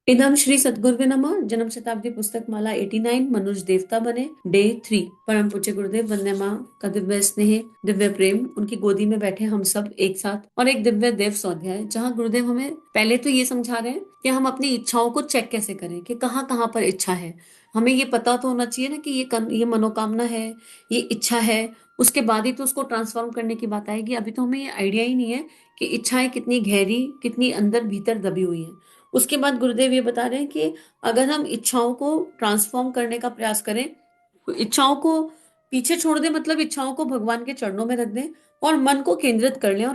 इदम श्री सद्गुरुवे नमः। जन्म शताब्दी पुस्तक माला 89 मनुज देवता बने डे 3। परम पूज्य गुरुदेव वंदे माँ का दिव्य स्नेह, दिव्य प्रेम, उनकी गोदी में बैठे हम सब एक साथ और एक दिव्य देव स्वाध्याय, जहाँ गुरुदेव हमें पहले तो ये समझा रहे हैं कि हम अपनी इच्छाओं को चेक कैसे करें कि कहाँ कहाँ पर इच्छा है। हमें ये पता तो होना चाहिए ना कि ये मनोकामना है, ये इच्छा है। उसके बाद ही तो उसको ट्रांसफॉर्म करने की बात आएगी। अभी तो हमें ये आइडिया ही नहीं है कि इच्छाएं कितनी गहरी, कितनी अंदर भीतर दबी हुई है। उसके बाद गुरुदेव ये बता रहे हैं कि अगर हम इच्छाओं को ट्रांसफॉर्म करने का प्रयास करें, तो इच्छाओं को पीछे छोड़ दें, मतलब इच्छाओं को भगवान के चरणों में रख दें और मन को केंद्रित कर लें। और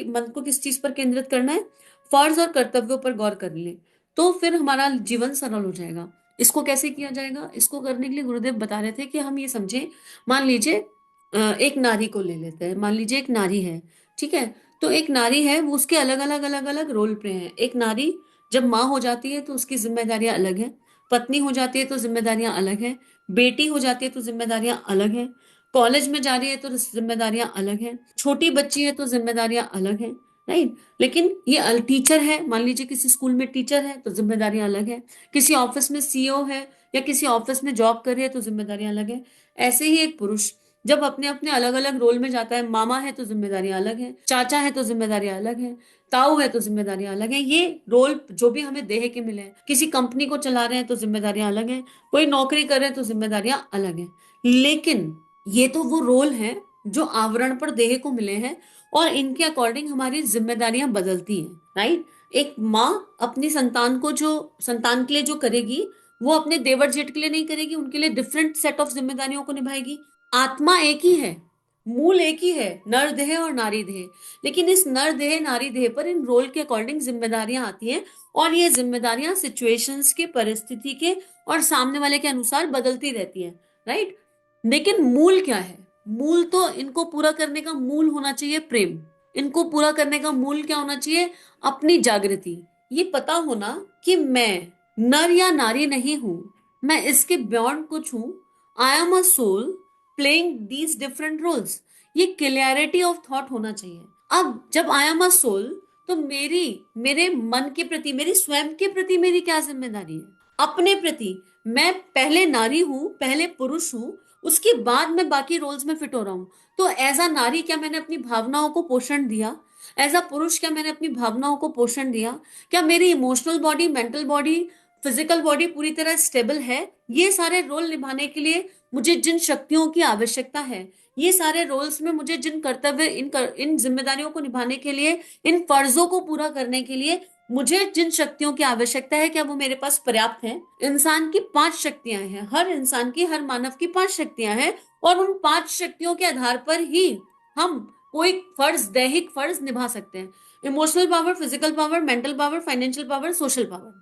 मन को किस चीज पर केंद्रित करना है? फर्ज और कर्तव्यों पर गौर कर लें, तो फिर हमारा जीवन सरल हो जाएगा। इसको कैसे किया जाएगा? इसको करने के लिए गुरुदेव बता रहे थे कि हम ये समझें, मान लीजिए एक नारी को ले लेते हैं। मान लीजिए एक नारी है, ठीक है। तो एक नारी है, वो उसके अलग अलग रोल प्ले हैं। एक नारी जब माँ हो जाती है तो उसकी जिम्मेदारियां अलग हैं, पत्नी हो जाती है तो जिम्मेदारियां अलग हैं, बेटी हो जाती है तो जिम्मेदारियां अलग हैं, कॉलेज में जा रही है तो जिम्मेदारियां अलग हैं, छोटी बच्ची है तो जिम्मेदारियां अलग हैं। राइट। लेकिन ये टीचर है, मान लीजिए किसी स्कूल में टीचर है तो जिम्मेदारियां अलग है। किसी ऑफिस में सीईओ है या किसी ऑफिस में जॉब कर रही है तो जिम्मेदारियां अलग है। ऐसे ही एक पुरुष जब अपने अपने अलग अलग रोल में जाता है, मामा है तो जिम्मेदारियां अलग है, चाचा है तो जिम्मेदारियां अलग है, ताऊ है तो जिम्मेदारियां अलग हैं। ये रोल जो भी हमें देह के मिले हैं, किसी कंपनी को चला रहे हैं तो जिम्मेदारियां अलग हैं, कोई नौकरी कर रहे हैं तो जिम्मेदारियां अलग हैं। लेकिन ये तो वो रोल हैं जो आवरण पर देह को मिले हैं, और इनके अकॉर्डिंग हमारी जिम्मेदारियां बदलती हैं। राइट। एक माँ अपनी संतान के लिए जो करेगी, वो अपने देवर जेठ के लिए नहीं करेगी, उनके लिए डिफरेंट सेट ऑफ जिम्मेदारियों को निभाएगी। आत्मा एक ही है, मूल एक ही है, नर देह और नारी देह। लेकिन इस नर देह नारी देह पर इन रोल के अकॉर्डिंग जिम्मेदारियां आती हैं, और ये जिम्मेदारियां सिचुएशंस के, परिस्थिति के और सामने वाले के अनुसार बदलती रहती हैं। राइट। लेकिन मूल क्या है? मूल तो इनको पूरा करने का मूल होना चाहिए प्रेम। इनको पूरा करने का मूल क्या होना चाहिए? अपनी जागृति। ये पता होना कि मैं नर या नारी नहीं हूं, मैं इसके बियॉन्ड कुछ हूं। I am a soul playing these different roles. ये क्लियरिटी ऑफ थॉट होना चाहिए। अब जब आई एम अ सोल, तो मेरे मन के प्रति, मेरी स्वयं के प्रति मेरी क्या जिम्मेदारी है? अपने प्रति मैं पहले नारी हूं, पहले पुरुष हूं, उसके बाद मैं बाकी रोल्स में फिट हो रहा हूं। तो एज अ नारी क्या मैंने अपनी भावनाओं को पोषण दिया? एज अ पुरुष क्या मैंने अपनी भावनाओं को पोषण दिया? क्या मेरी emotional body, mental body, physical body पूरी तरह स्टेबल है? ये सारे रोल निभाने के लिए मुझे जिन शक्तियों की आवश्यकता है, ये सारे रोल्स में मुझे जिन कर्तव्य, इन जिम्मेदारियों को निभाने के लिए, इन फर्जों को पूरा करने के लिए मुझे जिन शक्तियों की आवश्यकता है, क्या वो मेरे पास पर्याप्त है? इंसान की 5 शक्तियां हैं, हर इंसान की, हर मानव की 5 शक्तियां हैं, और उन 5 शक्तियों के आधार पर ही हम कोई फर्ज, दैहिक फर्ज निभा सकते हैं। Emotional power, physical power, mental power, financial power, social power.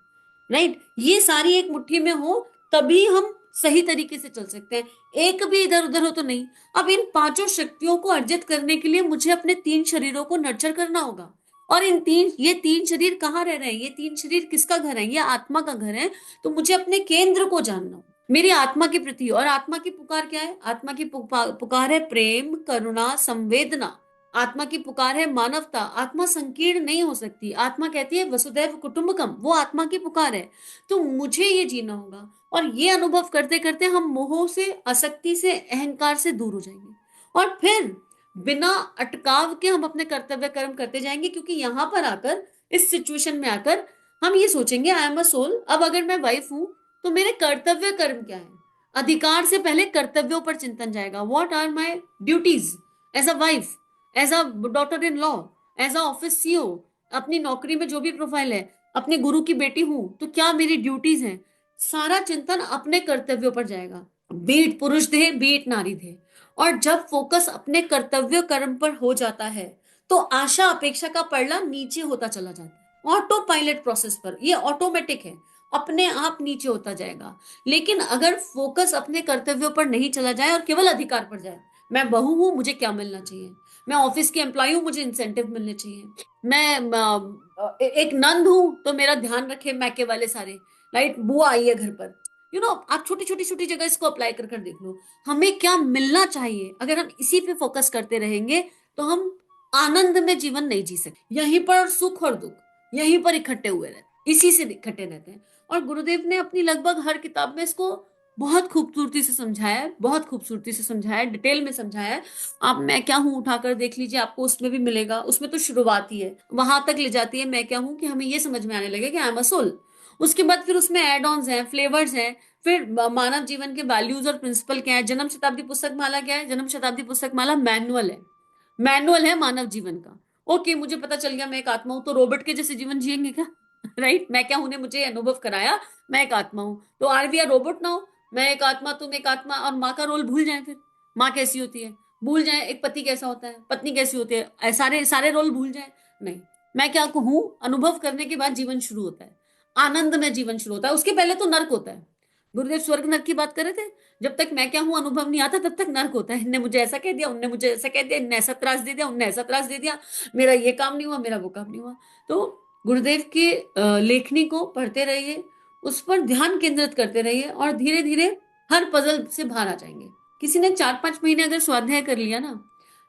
Right. ये सारी एक मुट्ठी में हो तभी हम सही तरीके से चल सकते हैं। एक भी इधर उधर हो तो नहीं। अब इन 5 शक्तियों को अर्जित करने के लिए मुझे अपने 3 शरीरों को नर्चर करना होगा। और ये 3 शरीर कहाँ रह रहे हैं? ये 3 शरीर किसका घर है? ये आत्मा का घर है। तो मुझे अपने केंद्र को जानना हो, मेरी आत्मा के प्रति। और आत्मा की पुकार क्या है? आत्मा की पुकार है प्रेम, करुणा, संवेदना। आत्मा की पुकार है मानवता। आत्मा संकीर्ण नहीं हो सकती। आत्मा कहती है वसुदैव कुटुंबकम, वो आत्मा की पुकार है। तो मुझे ये जीना होगा, और ये अनुभव करते करते हम मोह से, आसक्ति से, अहंकार से दूर हो जाएंगे। और फिर बिना अटकाव के हम अपने कर्तव्य कर्म करते जाएंगे, क्योंकि यहां पर आकर, इस सिचुएशन में आकर हम ये सोचेंगे आई एम अ सोल। अब अगर मैं वाइफ हूं तो मेरे कर्तव्य कर्म क्या है? अधिकार से पहले कर्तव्यों पर चिंतन जाएगा। What are my duties as a wife, as a daughter in law, as a office CEO, अपनी नौकरी में जो भी प्रोफाइल है, अपने गुरु की बेटी हूं तो क्या मेरी ड्यूटीज हैं? सारा चिंतन अपने कर्तव्यों पर जाएगा, बीट पुरुष देह, बीट नारी देह। और जब फोकस अपने कर्तव्य कर्म पर हो जाता है, तो आशा अपेक्षा का पड़ला नीचे होता चला जाता है। ऑटो पायलट प्रोसेस पर, ये ऑटोमेटिक है, अपने आप नीचे होता जाएगा। लेकिन अगर फोकस अपने कर्तव्यों पर नहीं चला जाए और केवल अधिकार पर जाए, मैं बहू हूं, मुझे क्या मिलना चाहिए? मैं ऑफिस की एम्प्लॉय हूँ, मुझे इंसेंटिव मिलने चाहिए। मैं एक नंद हूं तो मेरा ध्यान रखे मैके वाले सारे। राइट। बुआ आई है घर पर। आप छोटी छोटी छोटी जगह इसको अप्लाई कर कर देख लो, हमें क्या मिलना चाहिए। अगर हम इसी पे फोकस करते रहेंगे तो हम आनंद में जीवन नहीं जी सकते। यहीं पर सुख और दुख यहीं पर इकट्ठे हुए रहते। इसी से इकट्ठे रहते हैं। और गुरुदेव ने अपनी लगभग हर किताब में इसको बहुत खूबसूरती से समझाया है, बहुत खूबसूरती से समझाया है, डिटेल में समझाया है। आप मैं क्या हूं उठाकर देख लीजिए, आपको उसमें भी मिलेगा। उसमें तो शुरुआत ही है, वहां तक ले जाती है मैं क्या हूं, कि हमें ये समझ में आने लगे कि आई एम अ सोल। उसके बाद फिर उसमें एड ऑन्स हैं, फ्लेवर्स हैं, फिर मानव जीवन के वैल्यूज और प्रिंसिपल क्या है। जन्म शताब्दी पुस्तक माला क्या है? जन्म शताब्दी पुस्तक माला मैनुअल है, मैनुअल है मानव जीवन का। ओके, मुझे पता चल गया मैं एक आत्मा हूं, तो रोबोट के जैसे जीवन जिएंगे क्या? राइट, मैं क्या हूं ने मुझे अनुभव कराया, मैं एक आत्मा हूं, तो आर वी आर रोबोट ना हो। मैं एक आत्मा, तुम एक आत्मा, और माँ का रोल भूल जाए, फिर माँ कैसी होती है भूल जाए, एक पति कैसा होता है, पत्नी कैसी होती है, सारे सारे रोल भूल जाए। नहीं, मैं क्या हूं, अनुभव करने के बाद जीवन शुरू होता है, आनंद में जीवन शुरू होता है। उसके पहले तो नर्क होता है। गुरुदेव स्वर्ग नर्क की बात कर रहे थे। जब तक मैं क्या हूं अनुभव नहीं आता, तब तक नर्क होता है। इनने मुझे ऐसा कह दिया, उनने मुझे ऐसा कह दिया, इनने ऐसा त्रास दे दिया, उनने ऐसा त्रास दे दिया, मेरा ये काम नहीं हुआ, मेरा वो काम नहीं हुआ। तो गुरुदेव की लेखनी को पढ़ते रहिए, उस पर ध्यान केंद्रित करते रहिए, और धीरे धीरे हर पजल से बाहर आ जाएंगे। किसी ने 4-5 महीने अगर स्वाध्याय कर लिया ना,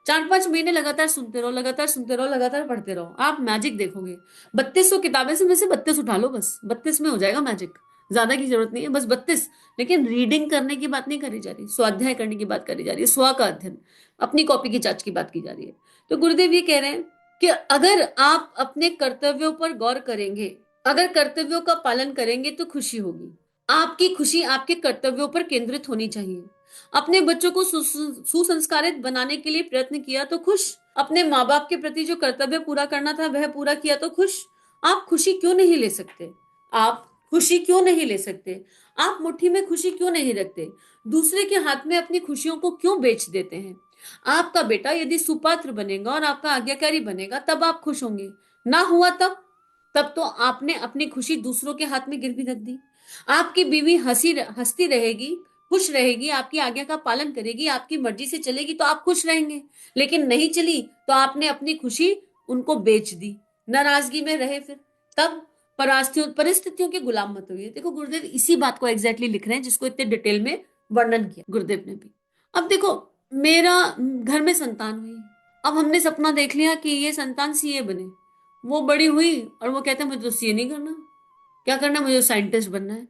4-5 महीने लगातार सुनते रहो, लगातार सुनते रहो, लगातार पढ़ते रहो, आप मैजिक देखोगे। 3200 किताबें से में से 32 उठा लो, बस 32 में हो जाएगा मैजिक। ज्यादा की जरूरत नहीं है, बस 32। लेकिन रीडिंग करने की बात नहीं करी जा रही, स्वाध्याय करने की बात करी जा रही है, स्व का अध्ययन, अपनी कॉपी की जांच की बात की जा रही है। तो गुरुदेव ये कह रहे हैं कि अगर आप अपने कर्तव्यों पर गौर करेंगे, अगर कर्तव्यों का पालन करेंगे तो खुशी होगी। आपकी खुशी आपके कर्तव्यों पर केंद्रित होनी चाहिए। अपने बच्चों को सुसंस्कारित बनाने के लिए प्रयत्न किया तो खुश। अपने माँ बाप के प्रति जो कर्तव्य पूरा करना था वह पूरा किया तो खुश। आप खुशी क्यों नहीं ले सकते? आप खुशी क्यों नहीं ले सकते? आप मुट्ठी में खुशी क्यों नहीं रखते? दूसरे के हाथ में अपनी खुशियों को क्यों बेच देते हैं? आपका बेटा यदि सुपात्र बनेगा और आपका आज्ञाकारी बनेगा, तब आप खुश होंगे। ना हुआ तब? तब तो आपने अपनी खुशी दूसरों के हाथ में गिरवी रख दी। आपकी बीवी हंसती रहेगी, खुश रहेगी, आपकी आज्ञा का पालन करेगी, आपकी मर्जी से चलेगी, तो आप खुश रहेंगे। लेकिन नहीं चली तो आपने अपनी खुशी उनको बेच दी, नाराजगी में रहे फिर। तब परिस्थितियों के गुलाम मत होइए। देखो गुरुदेव इसी बात को एग्जैक्टली लिख रहे हैं, जिसको इतने डिटेल में वर्णन किया गुरुदेव ने भी। अब देखो, मेरा घर में संतान हुई, अब हमने सपना देख लिया कि ये संतान सीए बने। वो बड़ी हुई और वो कहते हैं मुझे तो सीए नहीं करना, क्या करना है, मुझे साइंटिस्ट बनना है।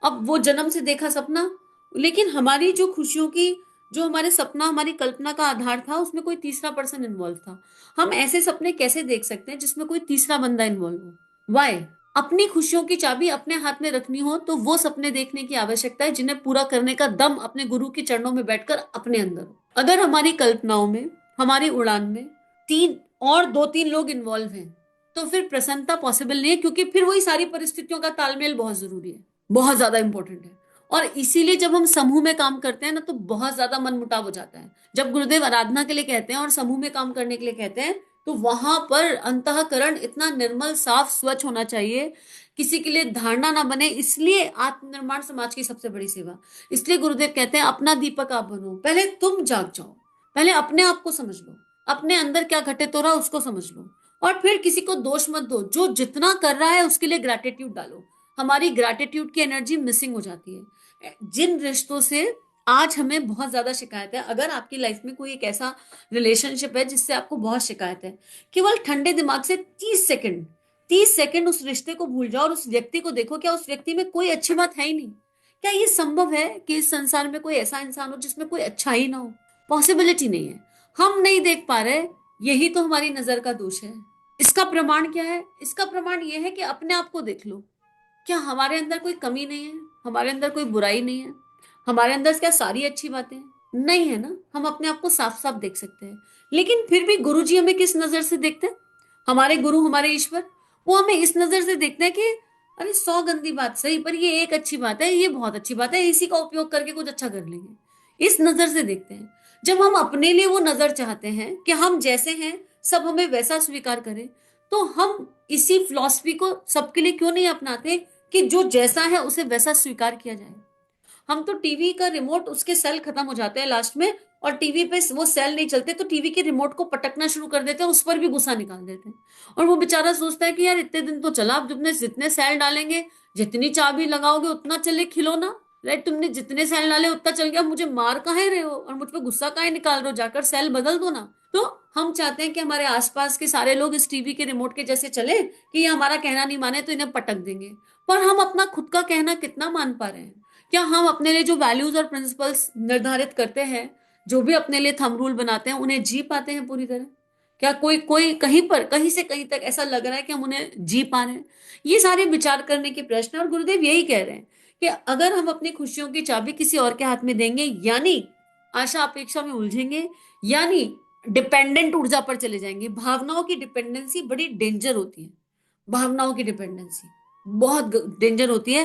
अब वो जन्म से देखा सपना, लेकिन हमारी जो खुशियों की, जो हमारे सपना, हमारी कल्पना का आधार था, उसमें कोई तीसरा पर्सन इन्वॉल्व था। हम ऐसे सपने कैसे देख सकते हैं जिसमें कोई तीसरा बंदा इन्वॉल्व हो? वाई? अपनी खुशियों की चाबी अपने हाथ में रखनी हो तो वो सपने देखने की आवश्यकता है जिन्हें पूरा करने का दम अपने गुरु के चरणों में बैठकर अपने अंदर हो। अगर हमारी कल्पनाओं में, हमारी उड़ान में तीन और 2-3 लोग इन्वॉल्व हैं, तो फिर प्रसन्नता पॉसिबल नहीं है, क्योंकि फिर वही सारी परिस्थितियों का तालमेल बहुत जरूरी है, बहुत ज्यादा इंपॉर्टेंट है। और इसीलिए जब हम समूह में काम करते हैं ना, तो बहुत ज्यादा मन मुटाव हो जाता है। जब गुरुदेव आराधना के लिए कहते हैं और समूह में काम करने के लिए कहते हैं, तो वहां पर अंतःकरण इतना निर्मल, साफ, स्वच्छ होना चाहिए, किसी के लिए धारणा ना बने। इसलिए आत्मनिर्माण समाज की सबसे बड़ी सेवा। इसलिए गुरुदेव कहते हैं अपना दीपक आप बनो, पहले तुम जाग जाओ, पहले अपने आप को समझ लो, अपने अंदर क्या घटित हो रहा है उसको समझ लो, और फिर किसी को दोष मत दो। जो जितना कर रहा है उसके लिए ग्रैटिट्यूड डालो। हमारी ग्रैटिट्यूड की एनर्जी मिसिंग हो जाती है। जिन रिश्तों से आज हमें बहुत ज्यादा शिकायत है, अगर आपकी लाइफ में कोई एक ऐसा रिलेशनशिप है जिससे आपको बहुत शिकायत है, केवल ठंडे दिमाग से 30 सेकंड, 30 सेकंड उस रिश्ते को भूल जाओ और उस व्यक्ति को देखो, क्या उस व्यक्ति में कोई अच्छी बात है ही नहीं? क्या ये संभव है कि इस संसार में कोई ऐसा इंसान हो जिसमें कोई अच्छा ही ना हो? पॉसिबिलिटी नहीं है। हम नहीं देख पा रहे, यही तो हमारी नजर का दोष है। इसका प्रमाण क्या है? इसका प्रमाण यह है कि अपने आप को देख लो। क्या हमारे अंदर कोई कमी नहीं है? हमारे अंदर कोई बुराई नहीं है? हमारे अंदर क्या सारी अच्छी बातें हैं? नहीं है ना। हम अपने आप को साफ साफ देख सकते हैं। लेकिन फिर भी गुरु जी हमें किस नजर से देखते हैं? हमारे गुरु, हमारे ईश्वर, वो हमें इस नजर से देखते हैं कि अरे 100 गंदी बात सही, पर ये एक अच्छी बात है, ये बहुत अच्छी बात है, इसी का उपयोग करके कुछ अच्छा कर लेंगे। इस नजर से देखते हैं। जब हम अपने लिए वो नजर चाहते हैं कि हम जैसे हैं सब हमें वैसा स्वीकार करें, तो हम इसी फिलॉसफी को सबके लिए क्यों नहीं अपनाते कि जो जैसा है उसे वैसा स्वीकार किया जाए? हम तो टीवी का रिमोट, उसके सेल खत्म हो जाते हैं लास्ट में, और टीवी पे वो सेल नहीं चलते तो टीवी के रिमोट को पटकना शुरू कर देते हैं, उस पर भी गुस्सा निकाल देते हैं। और वो बेचारा सोचता है कि यार इतने दिन तो चला, अब जितने जितने सेल डालेंगे, जितनी चाबी लगाओगे उतना चले खिलौना, राइट, तुमने जितने सेल डाले उतना चल गया, मुझे मार काहे रहे हो और मुझ पे गुस्सा काहे निकाल रहे हो, जाकर सेल बदल दो ना। तो हम चाहते हैं कि हमारे आसपास के सारे लोग इस टीवी के रिमोट के जैसे चले कि ये हमारा कहना नहीं माने तो इन्हें पटक देंगे। पर हम अपना खुद का कहना कितना मान पा रहे हैं? क्या हम अपने लिए जो वैल्यूज और प्रिंसिपल्स निर्धारित करते हैं, जो भी अपने लिए थंब रूल बनाते हैं, उन्हें जी पाते हैं पूरी तरह? क्या कोई कोई कहीं पर, कहीं से कहीं तक ऐसा लग रहा है कि हम उन्हें जी पा रहे हैं? ये सारे विचार करने के प्रश्न हैं, और गुरुदेव यही कह रहे हैं कि अगर हम अपनी खुशियों की चाबी किसी और के हाथ में देंगे, यानी आशा अपेक्षा में उलझेंगे, यानी डिपेंडेंट ऊर्जा पर चले जाएंगे। भावनाओं की डिपेंडेंसी बड़ी डेंजर होती है। भावनाओं की डिपेंडेंसी बहुत डेंजर होती है।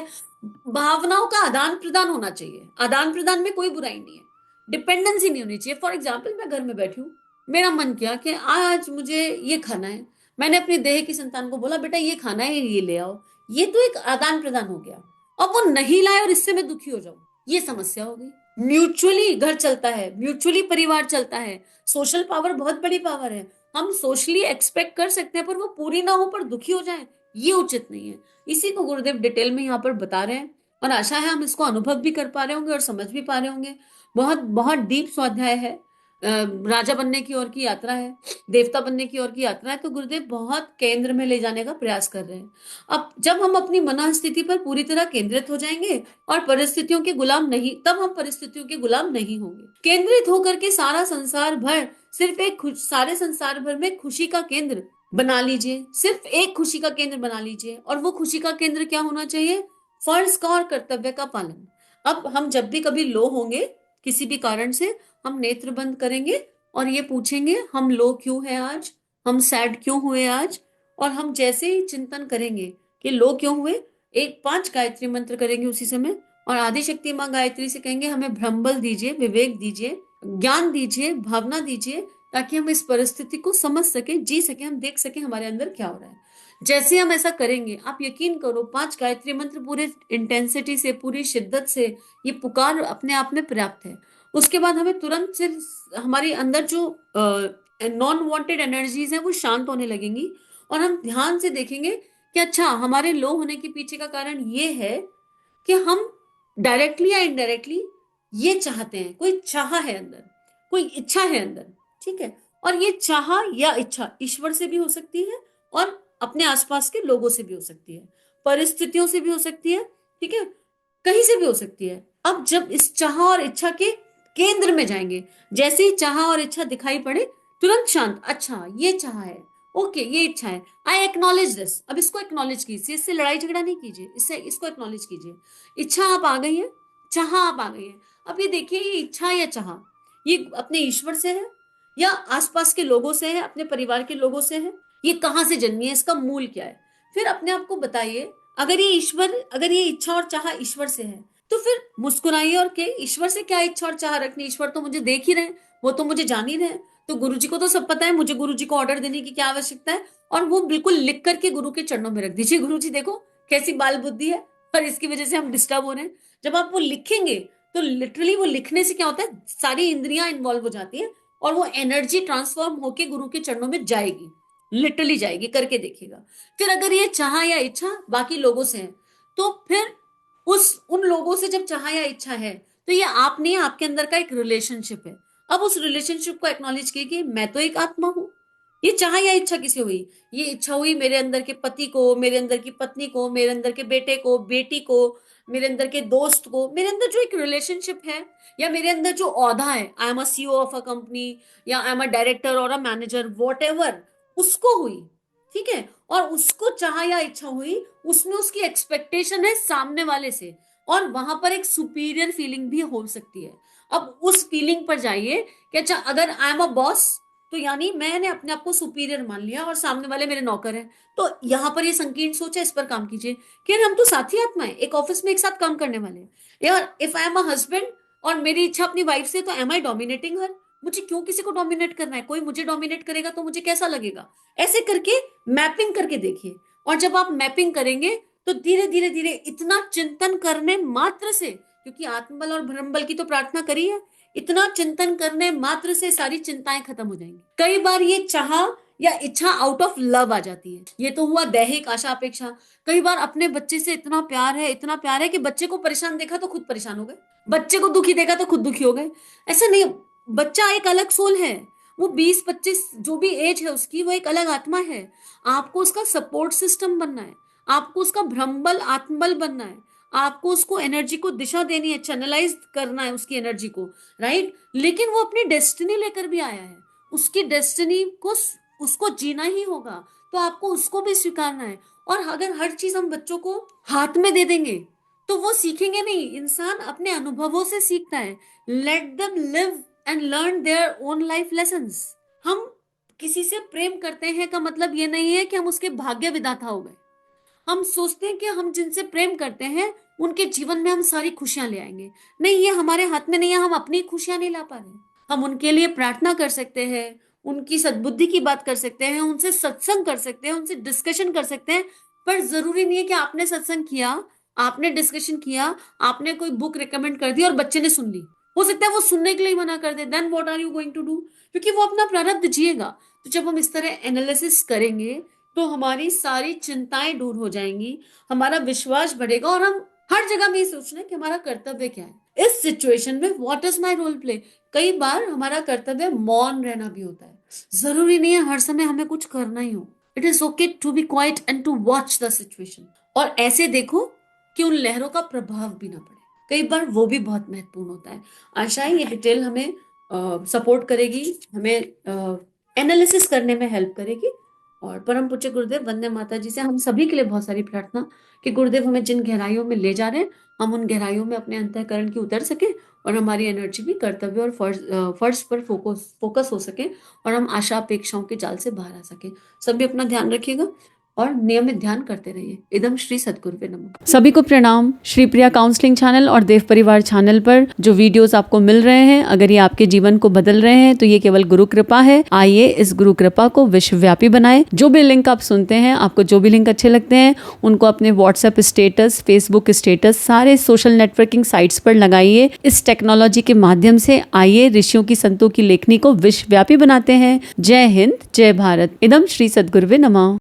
भावनाओं का आदान प्रदान होना चाहिए, आदान प्रदान में कोई बुराई नहीं है, डिपेंडेंसी नहीं होनी चाहिए। फॉर एग्जाम्पल, मैं घर में बैठी हूँ, मेरा मन किया कि आज मुझे ये खाना है, मैंने अपनी देह की संतान को बोला बेटा ये खाना है, ये ले आओ, ये तो एक आदान प्रदान हो गया। अब वो नहीं लाए और इससे मैं दुखी हो जाऊं, ये समस्या हो गई। म्यूचुअली घर चलता है, म्यूचुअली परिवार चलता है। सोशल पावर बहुत बड़ी पावर है। हम सोशली एक्सपेक्ट कर सकते हैं, पर वो पूरी ना हो पर दुखी हो जाए, ये उचित नहीं है। इसी को गुरुदेव डिटेल में यहाँ पर बता रहे हैं, और आशा है हम इसको अनुभव भी कर पा रहे होंगे और समझ भी पा रहे होंगे। बहुत बहुत डीप स्वाध्याय है। राजा बनने की ओर की यात्रा है, देवता बनने की ओर की यात्रा है। तो गुरुदेव बहुत केंद्र में ले जाने का प्रयास कर रहे हैं। अब जब हम अपनी मन स्थिति पर पूरी तरह केंद्रित हो जाएंगे और परिस्थितियों के गुलाम नहीं, तब हम परिस्थितियों के गुलाम नहीं होंगे। केंद्रित होकर के सारा संसार भर सिर्फ एक सारे संसार भर में खुशी का केंद्र बना लीजिए, सिर्फ एक खुशी का केंद्र बना लीजिए। और वो खुशी का केंद्र क्या होना चाहिए? फर्ज का और कर्तव्य का पालन। अब हम जब भी कभी लो होंगे किसी भी कारण से, हम नेत्र बंद करेंगे और ये पूछेंगे हम लो क्यों है आज, हम सैड क्यों हुए आज। और हम जैसे ही चिंतन करेंगे कि लो क्यों हुए, एक 5 गायत्री मंत्र करेंगे उसी समय, और आदि शक्ति माँ गायत्री से कहेंगे हमें भ्रमबल दीजिए, विवेक दीजिए, ज्ञान दीजिए, भावना दीजिए, ताकि हम इस परिस्थिति को समझ सके, जी सके, हम देख सके हमारे अंदर क्या हो रहा है। जैसे हम ऐसा करेंगे, आप यकीन करो 5 गायत्री मंत्र पूरे इंटेंसिटी से, पूरी शिद्दत से, ये पुकार अपने आप में पर्याप्त है। उसके बाद हमें तुरंत से हमारे अंदर जो नॉन वांटेड एनर्जीज हैं वो शांत होने लगेंगी, और हम ध्यान से देखेंगे कि अच्छा हमारे लो होने के पीछे का कारण ये है कि हम डायरेक्टली या इनडायरेक्टली ये चाहते हैं, कोई चाह है अंदर, कोई इच्छा है अंदर। ठीक है, और ये चाह या इच्छा ईश्वर से भी हो सकती है, और अपने आसपास के लोगों से भी हो सकती है, परिस्थितियों से भी हो सकती है, ठीक है, कहीं से भी हो सकती है। अब जब इस चाह और इच्छा के केंद्र में जाएंगे, जैसे ही चाह और इच्छा दिखाई पड़े, तुरंत शांत, अच्छा ये चाह है, ओके ये इच्छा है, आई एक्नॉलेज दिस। अब इसको एक्नॉलेज कीजिए, इससे लड़ाई झगड़ा नहीं कीजिए, इससे इसको एक्नॉलेज कीजिए। इच्छा आप आ गई है, चाह आप आ गई है। अब ये देखिए, ये इच्छा या चाह ये अपने ईश्वर से है या आसपास के लोगों से है, अपने परिवार के लोगों से है, ये कहाँ से जन्मी है, इसका मूल क्या है? फिर अपने आप को बताइए, अगर ये इच्छा और चाह ईश्वर से है, तो फिर मुस्कुराइए और के ईश्वर से क्या इच्छा और चाह रखनी, ईश्वर तो मुझे देख ही रहे हैं, वो तो मुझे जान ही रहे हैं। तो गुरुजी को तो सब पता है, मुझे गुरुजी को ऑर्डर देने की क्या आवश्यकता है? और वो बिल्कुल लिख करके गुरु के चरणों में रख दीजिए, गुरुजी देखो कैसी बाल बुद्धि है, पर इसकी वजह से हम डिस्टर्ब हो रहे हैं। जब आप वो लिखेंगे तो लिटरली वो लिखने से क्या होता है, सारी इंद्रियां इन्वॉल्व हो जाती है, और वो एनर्जी ट्रांसफॉर्म होके गुरु के चरणों में जाएगी, लिटरली जाएगी, करके देखिएगा। फिर अगर ये चाह या इच्छा बाकी लोगों से है, तो फिर उन लोगों से जब चाह या इच्छा है, तो ये आप नहीं, आपके अंदर का एक रिलेशनशिप है। अब उस रिलेशनशिप को एक्नॉलेज कीजिए, मैं तो एक आत्मा हूं। ये चाह या इच्छा किसे हुई? ये इच्छा हुई मेरे अंदर के पति को, मेरे अंदर की पत्नी को, मेरे अंदर के बेटे को, बेटी को, मेरे अंदर के दोस्त को, मेरे अंदर जो एक रिलेशनशिप है, या मेरे अंदर जो औहदा है, आई am a CEO of a company, या आई एम अ डायरेक्टर और अ मैनेजर, वॉट एवर, उसको हुई। ठीक है, और उसको चाह या इच्छा हुई, उसमें उसकी एक्सपेक्टेशन है सामने वाले से, और वहां पर एक सुपीरियर फीलिंग भी हो सकती है। अब उस फीलिंग पर जाइए कि अच्छा अगर आई एम अ बॉस, तो यानी मैंने अपने आप को सुपीरियर मान लिया और सामने वाले मेरे नौकर हैं, तो यहाँ पर ये संकीर्ण सोच है, इस पर काम कीजिए कि हम तो साथी आत्मा है, एक ऑफिस में एक साथ काम करने वाले हैं। यार if I am a husband और मेरी इच्छा अपनी वाइफ से, तो एम आई डोमिनेटिंग हर? मुझे क्यों किसी को डोमिनेट करना है? कोई मुझे डोमिनेट करेगा तो मुझे कैसा लगेगा? ऐसे करके मैपिंग करके देखिए। और जब आप मैपिंग करेंगे तो धीरे धीरे धीरे इतना चिंतन करने मात्र से, क्योंकि आत्मबल और ब्रह्मबल की तो प्रार्थना करी है, इतना चिंतन करने मात्र से सारी चिंताएं खत्म हो जाएंगी। कई बार ये चाह या इच्छा आउट ऑफ लव आ जाती है। ये तो हुआ दैहिक आशा अपेक्षा। कई बार अपने बच्चे से इतना प्यार है कि बच्चे को परेशान देखा तो खुद परेशान हो गए, बच्चे को दुखी देखा तो खुद दुखी हो गए। ऐसा नहीं, बच्चा एक अलग सोल है, वो 20-25 जो भी एज है उसकी, वो एक अलग आत्मा है। आपको उसका सपोर्ट सिस्टम बनना है, आपको उसका भ्रमबल आत्मबल बनना है, आपको उसको एनर्जी को दिशा देनी है, चैनलाइज करना है उसकी एनर्जी को, राइट। लेकिन वो अपनी डेस्टिनी लेकर भी आया है, उसकी डेस्टिनी को उसको जीना ही होगा, तो आपको उसको भी स्वीकारना है। और अगर हर चीज हम बच्चों को हाथ में दे देंगे तो वो सीखेंगे नहीं। इंसान अपने अनुभवों से सीखता है। Let them live and learn their own life lessons. हम किसी से प्रेम करते हैं का मतलब ये नहीं है कि हम उसके भाग्य विधाता हो गए। हम सोचते हैं कि हम जिनसे प्रेम करते हैं उनके जीवन में हम सारी खुशियां ले आएंगे। नहीं, ये हमारे हाथ में नहीं है, हम अपनी खुशियां नहीं ला पा रहे। हम उनके लिए प्रार्थना कर सकते हैं, उनकी सद्बुद्धि की बात कर सकते हैं, उनसे सत्संग कर सकते हैं, उनसे डिस्कशन कर सकते हैं। पर जरूरी नहीं है कि आपने सत्संग किया, आपने डिस्कशन किया, आपने कोई बुक रिकमेंड कर दी और बच्चे ने सुन ली। हो सकता है वो सुनने के लिए मना कर दे, then what are you going to do? क्योंकि वो अपना प्रारब्ध जिएगा। तो जब हम इस तरह एनालिसिस करेंगे तो हमारी सारी चिंताएं दूर हो जाएंगी, हमारा विश्वास बढ़ेगा और हम हर जगह में ये सोचना है कि हमारा कर्तव्य क्या है इस सिचुएशन में, what is my role play. कई बार हमारा कर्तव्य मौन रहना भी होता है। जरूरी नहीं है हर समय हमें कुछ करना ही हो। It is okay to be quiet and to watch the situation. और ऐसे देखो कि उन लहरों का प्रभाव भी ना पड़े। कई बार वो भी बहुत महत्वपूर्ण होता है। आशा है ये डिटेल हमें सपोर्ट करेगी, हमें एनालिसिस करने में हेल्प करेगी। और परम पूज्य गुरुदेव वंदे माता जी से हम सभी के लिए बहुत सारी प्रार्थना कि गुरुदेव हमें जिन गहराइयों में ले जा रहे हैं, हम उन गहराइयों में अपने अंतःकरण की उतर सके और हमारी एनर्जी भी कर्तव्य और फर्ज पर फोकस हो सके और हम आशा अपेक्षाओं के जाल से बाहर आ सके। सभी अपना ध्यान रखिएगा और नियमित ध्यान करते रहिए। इदम श्री सद्गुरुवे नमः। सभी को प्रणाम। श्री प्रिया काउंसलिंग चैनल और देव परिवार चैनल पर जो वीडियोस आपको मिल रहे हैं, अगर ये आपके जीवन को बदल रहे हैं तो ये केवल गुरु कृपा है। आइए इस गुरु कृपा को विश्वव्यापी बनाएं। जो भी लिंक आप सुनते हैं, आपको जो भी लिंक अच्छे लगते हैं, उनको अपने व्हाट्सएप स्टेटस, फेसबुक स्टेटस, सारे सोशल नेटवर्किंग साइट्स पर लगाइए। इस टेक्नोलॉजी के माध्यम से आइए ऋषियों की, संतों की लेखनी को विश्वव्यापी बनाते हैं। जय हिंद, जय भारत। इदम श्री सद्गुरुवे नमः।